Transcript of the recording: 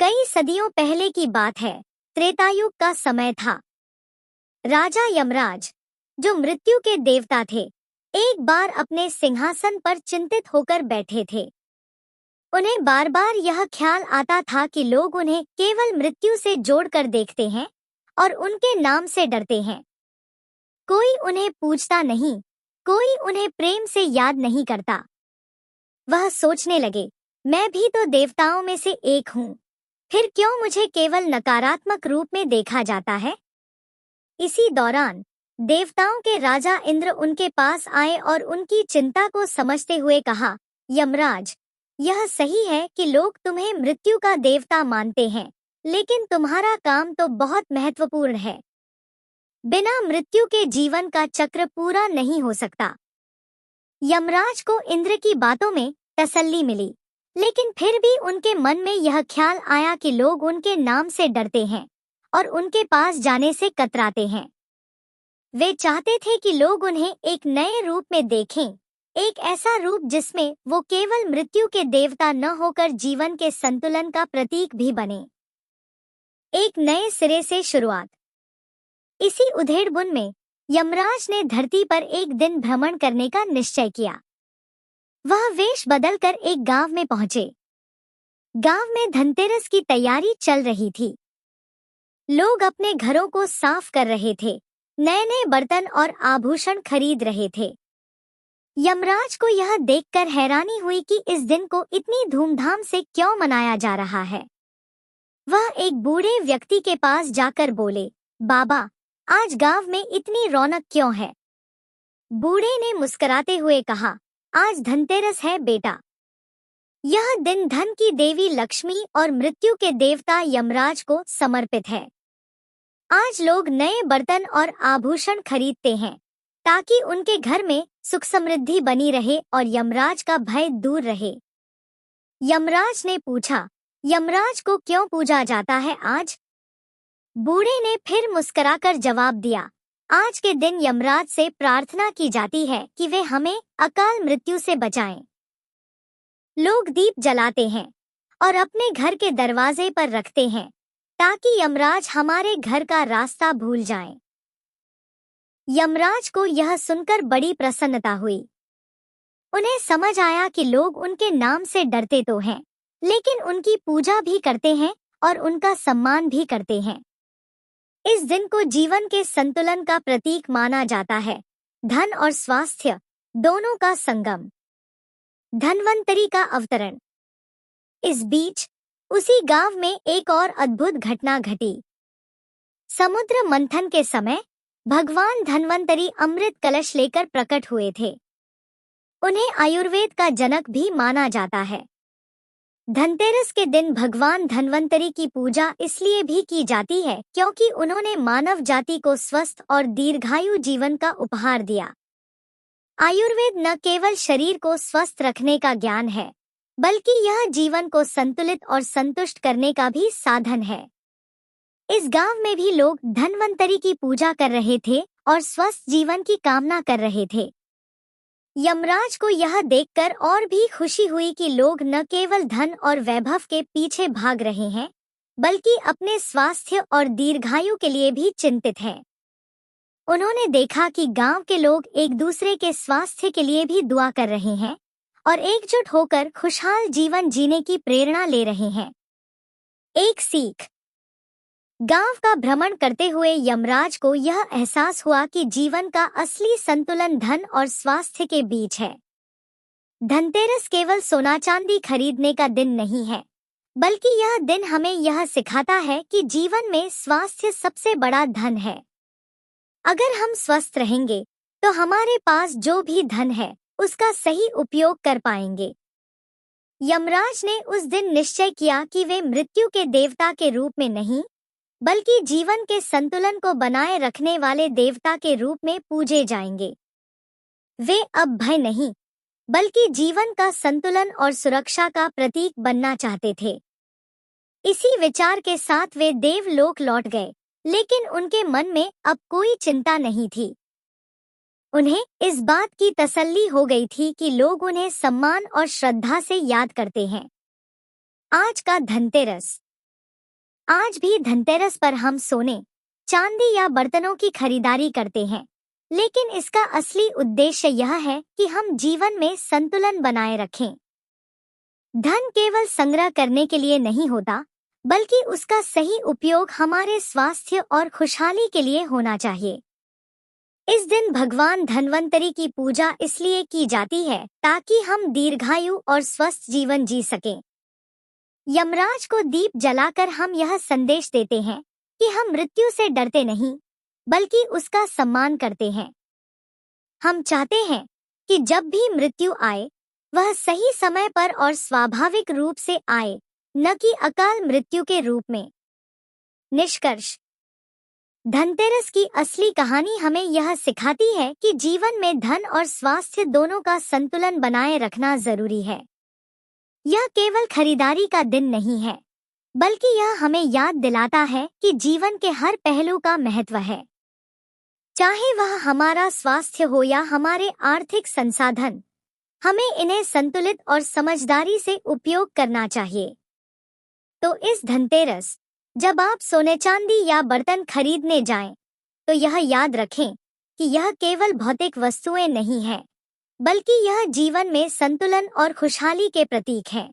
कई सदियों पहले की बात है। त्रेतायुग का समय था। राजा यमराज, जो मृत्यु के देवता थे, एक बार अपने सिंहासन पर चिंतित होकर बैठे थे। उन्हें बार बार यह ख्याल आता था कि लोग उन्हें केवल मृत्यु से जोड़कर देखते हैं और उनके नाम से डरते हैं। कोई उन्हें पूछता नहीं, कोई उन्हें प्रेम से याद नहीं करता। वह सोचने लगे, मैं भी तो देवताओं में से एक हूँ, फिर क्यों मुझे केवल नकारात्मक रूप में देखा जाता है। इसी दौरान देवताओं के राजा इंद्र उनके पास आए और उनकी चिंता को समझते हुए कहा, यमराज, यह सही है कि लोग तुम्हें मृत्यु का देवता मानते हैं, लेकिन तुम्हारा काम तो बहुत महत्वपूर्ण है। बिना मृत्यु के जीवन का चक्र पूरा नहीं हो सकता। यमराज को इंद्र की बातों में तसल्ली मिली, लेकिन फिर भी उनके मन में यह ख्याल आया कि लोग उनके नाम से डरते हैं और उनके पास जाने से कतराते हैं। वे चाहते थे कि लोग उन्हें एक नए रूप में देखें, एक ऐसा रूप जिसमें वो केवल मृत्यु के देवता न होकर जीवन के संतुलन का प्रतीक भी बने। एक नए सिरे से शुरुआत। इसी उधेड़बुन में यमराज ने धरती पर एक दिन भ्रमण करने का निश्चय किया। वह वेश बदलकर एक गांव में पहुंचे। गांव में धनतेरस की तैयारी चल रही थी। लोग अपने घरों को साफ कर रहे थे, नए नए बर्तन और आभूषण खरीद रहे थे। यमराज को यह देखकर हैरानी हुई कि इस दिन को इतनी धूमधाम से क्यों मनाया जा रहा है। वह एक बूढ़े व्यक्ति के पास जाकर बोले, बाबा, आज गांव में इतनी रौनक क्यों है? बूढ़े ने मुस्कुराते हुए कहा, आज धनतेरस है बेटा। यह दिन धन की देवी लक्ष्मी और मृत्यु के देवता यमराज को समर्पित है। आज लोग नए बर्तन और आभूषण खरीदते हैं ताकि उनके घर में सुख समृद्धि बनी रहे और यमराज का भय दूर रहे। यमराज ने पूछा, यमराज को क्यों पूजा जाता है आज? बूढ़े ने फिर मुस्कुराकर जवाब दिया, आज के दिन यमराज से प्रार्थना की जाती है कि वे हमें अकाल मृत्यु से बचाएं। लोग दीप जलाते हैं और अपने घर के दरवाजे पर रखते हैं ताकि यमराज हमारे घर का रास्ता भूल जाएं। यमराज को यह सुनकर बड़ी प्रसन्नता हुई। उन्हें समझ आया कि लोग उनके नाम से डरते तो हैं, लेकिन उनकी पूजा भी करते हैं और उनका सम्मान भी करते हैं। इस दिन को जीवन के संतुलन का प्रतीक माना जाता है, धन और स्वास्थ्य दोनों का संगम। धन्वंतरी का अवतरण। इस बीच उसी गांव में एक और अद्भुत घटना घटी। समुद्र मंथन के समय भगवान धन्वंतरी अमृत कलश लेकर प्रकट हुए थे। उन्हें आयुर्वेद का जनक भी माना जाता है। धनतेरस के दिन भगवान धन्वंतरी की पूजा इसलिए भी की जाती है क्योंकि उन्होंने मानव जाति को स्वस्थ और दीर्घायु जीवन का उपहार दिया। आयुर्वेद न केवल शरीर को स्वस्थ रखने का ज्ञान है, बल्कि यह जीवन को संतुलित और संतुष्ट करने का भी साधन है। इस गांव में भी लोग धन्वंतरी की पूजा कर रहे थे और स्वस्थ जीवन की कामना कर रहे थे। यमराज को यह देखकर और भी खुशी हुई कि लोग न केवल धन और वैभव के पीछे भाग रहे हैं, बल्कि अपने स्वास्थ्य और दीर्घायु के लिए भी चिंतित हैं। उन्होंने देखा कि गांव के लोग एक दूसरे के स्वास्थ्य के लिए भी दुआ कर रहे हैं और एकजुट होकर खुशहाल जीवन जीने की प्रेरणा ले रहे हैं। एक सीख। गांव का भ्रमण करते हुए यमराज को यह एहसास हुआ कि जीवन का असली संतुलन धन और स्वास्थ्य के बीच है। धनतेरस केवल सोना चांदी खरीदने का दिन नहीं है, बल्कि यह दिन हमें यह सिखाता है कि जीवन में स्वास्थ्य सबसे बड़ा धन है। अगर हम स्वस्थ रहेंगे तो हमारे पास जो भी धन है उसका सही उपयोग कर पाएंगे। यमराज ने उस दिन निश्चय किया कि वे मृत्यु के देवता के रूप में नहीं, बल्कि जीवन के संतुलन को बनाए रखने वाले देवता के रूप में पूजे जाएंगे। वे अब भय नहीं, बल्कि जीवन का संतुलन और सुरक्षा का प्रतीक बनना चाहते थे। इसी विचार के साथ वे देवलोक लौट गए, लेकिन उनके मन में अब कोई चिंता नहीं थी। उन्हें इस बात की तसल्ली हो गई थी कि लोग उन्हें सम्मान और श्रद्धा से याद करते हैं। आज का धनतेरस आज भी धनतेरस पर हम सोने, चांदी या बर्तनों की खरीदारी करते हैं, लेकिन इसका असली उद्देश्य यह है कि हम जीवन में संतुलन बनाए रखें। धन केवल संग्रह करने के लिए नहीं होता, बल्कि उसका सही उपयोग हमारे स्वास्थ्य और खुशहाली के लिए होना चाहिए। इस दिन भगवान धन्वंतरी की पूजा इसलिए की जाती है ताकि हम दीर्घायु और स्वस्थ जीवन जी सकें। यमराज को दीप जलाकर हम यह संदेश देते हैं कि हम मृत्यु से डरते नहीं, बल्कि उसका सम्मान करते हैं। हम चाहते हैं कि जब भी मृत्यु आए, वह सही समय पर और स्वाभाविक रूप से आए, न कि अकाल मृत्यु के रूप में। निष्कर्ष: धनतेरस की असली कहानी हमें यह सिखाती है कि जीवन में धन और स्वास्थ्य दोनों का संतुलन बनाए रखना जरूरी है। यह केवल खरीदारी का दिन नहीं है, बल्कि यह हमें याद दिलाता है कि जीवन के हर पहलू का महत्व है। चाहे वह हमारा स्वास्थ्य हो या हमारे आर्थिक संसाधन, हमें इन्हें संतुलित और समझदारी से उपयोग करना चाहिए। तो इस धनतेरस, जब आप सोने चांदी या बर्तन खरीदने जाएं, तो यह याद रखें कि यह केवल भौतिक वस्तुएं नहीं हैं, बल्कि यह जीवन में संतुलन और खुशहाली के प्रतीक हैं।